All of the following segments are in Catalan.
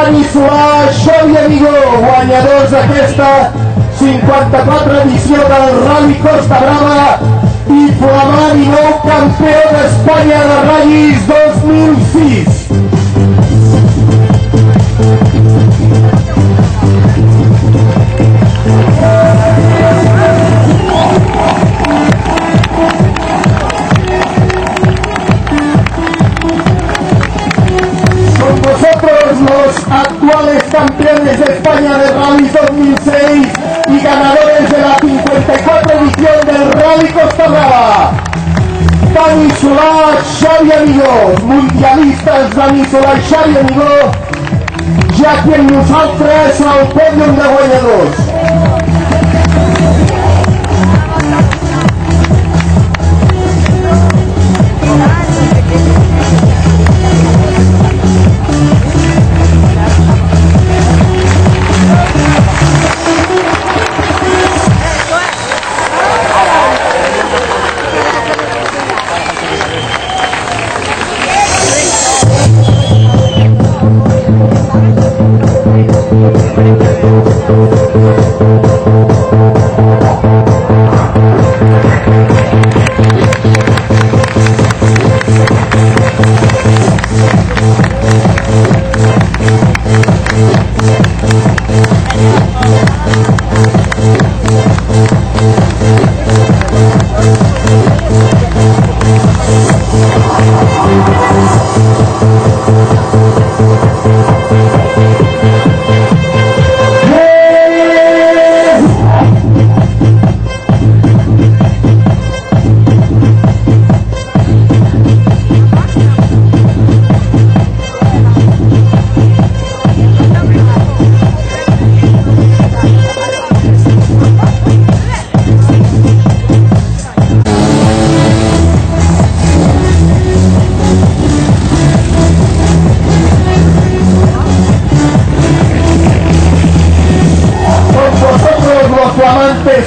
Dani Solà, Xavi Amigó, guanyadors d'aquesta 54 edició del Rally Costa Brava i flamant i nou campió d'Espanya de ratllis 2006. Los actuales campeones de España de Rally 2006 y ganadores de la 54 edición del Rally Costa Brava. Dani Solà, Xavi Amigó, mundialistes Dani Solà i Xavi Amigó, ja aquí amb nosaltres al pòdium de guanyadors.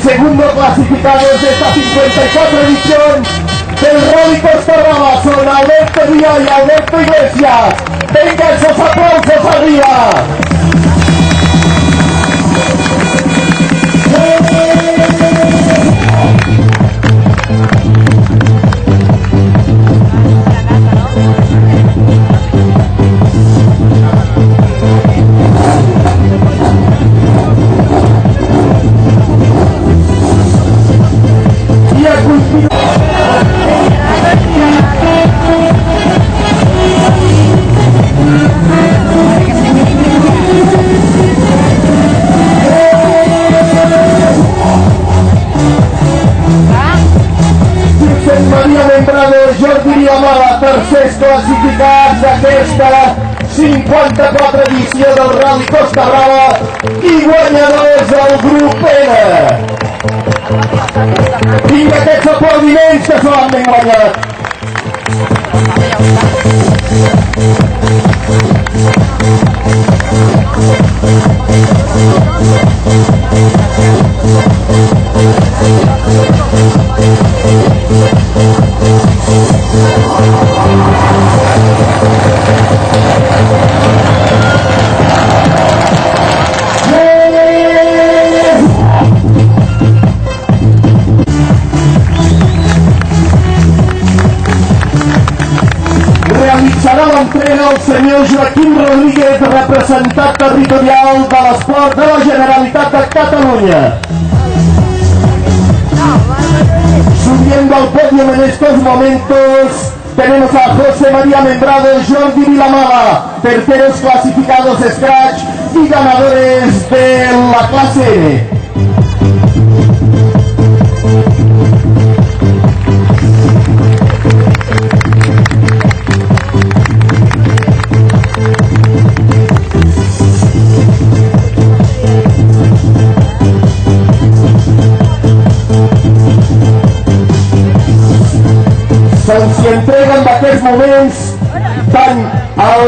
Segundo clasificados de esta 54 edición del Rally Costa Brava son Alberto Díaz y Alberto Iglesias. Venga esos aplausos arriba. Jordi Vilamala, tercers classificats d'aquesta 54 edició del Rally Costa Brava i guanyadors del grup N. Vinga aquests aplaudiments que s'ho han ben guanyat. Realitzarà l'entrega el senyor Joaquim Rodríguez, representant territorial de l'esport de la Generalitat de Catalunya. Subiendo al podio en estos momentos tenemos a José María Membrado, Jordi Vilamala, terceros clasificados Scratch y ganadores de la clase N. Se'ls entreguen d'aquests moments tant el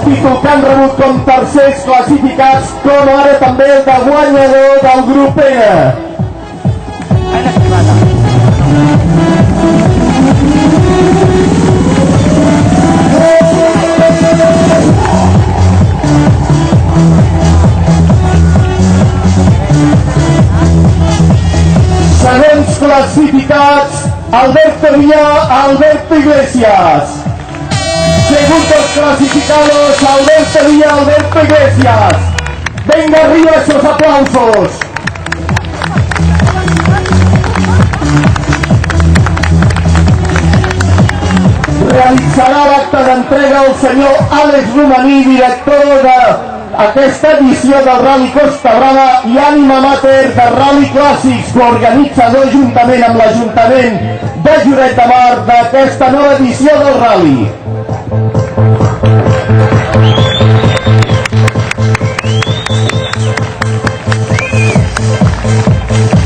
títol que han rebut com tercers classificats com ara també el de guanyador del grup N. Segons clasificats, Alberto Villa, Alberto Iglesias. Segundos clasificados, Alberto Villa, Alberto Iglesias. Venga arriba esos aplausos. Realitzarà l'acte d'entrega el senyor Àlex Romaní, director d'aquesta edició del Rally Costa Brava i ànima amateur de Rally Clàssics, coorganitzador juntament amb l'Ajuntament de Lloret de Mar d'aquesta nova edició del Rally.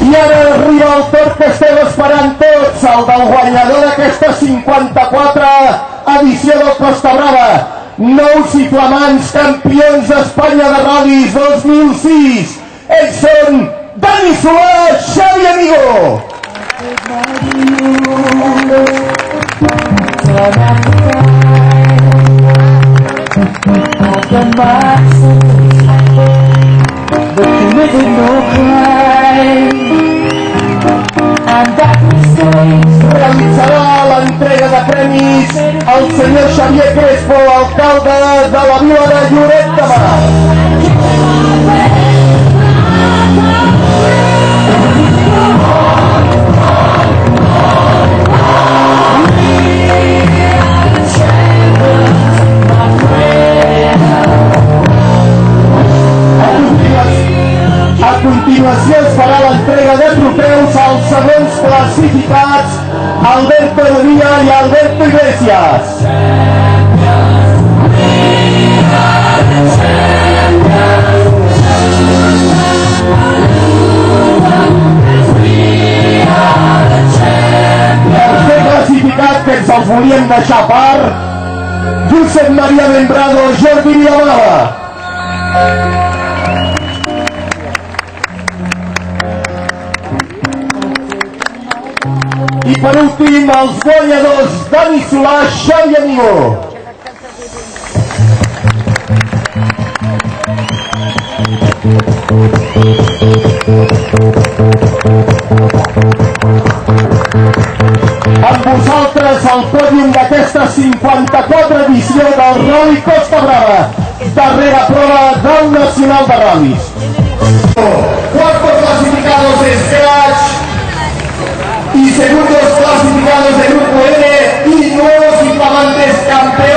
I ara arriba el torn que estem esperant tots, el del guanyador d'aquesta 54 edició del Costa Brava. Nous i flamants campions d'Espanya de Ral·lis 2006. Ells són Dani Solà, Xavi Amigo. Realitzarà l'entrega de premis el senyor Xavier Crespo, alcalde de la vila de Lloret de Mar. A continuació es farà l'entrega de trofeus als segons classificats, Alberto Villa i Alberto Iglesias. Tercer classificat, que ens els volíem deixar a part, Josep Maria Membrado, Jordi Villanueva. I per últim, els guanyadors Dani Solà, Xavi Amigo. Amb vosaltres el pòdium d'aquesta 54 edició del Rally Costa Brava, darrera prova del Nacional de Ral·lis. Cuartos clasificados de Scratch y segundos clasificados de Grupo N y nuevos y flamantes campeones.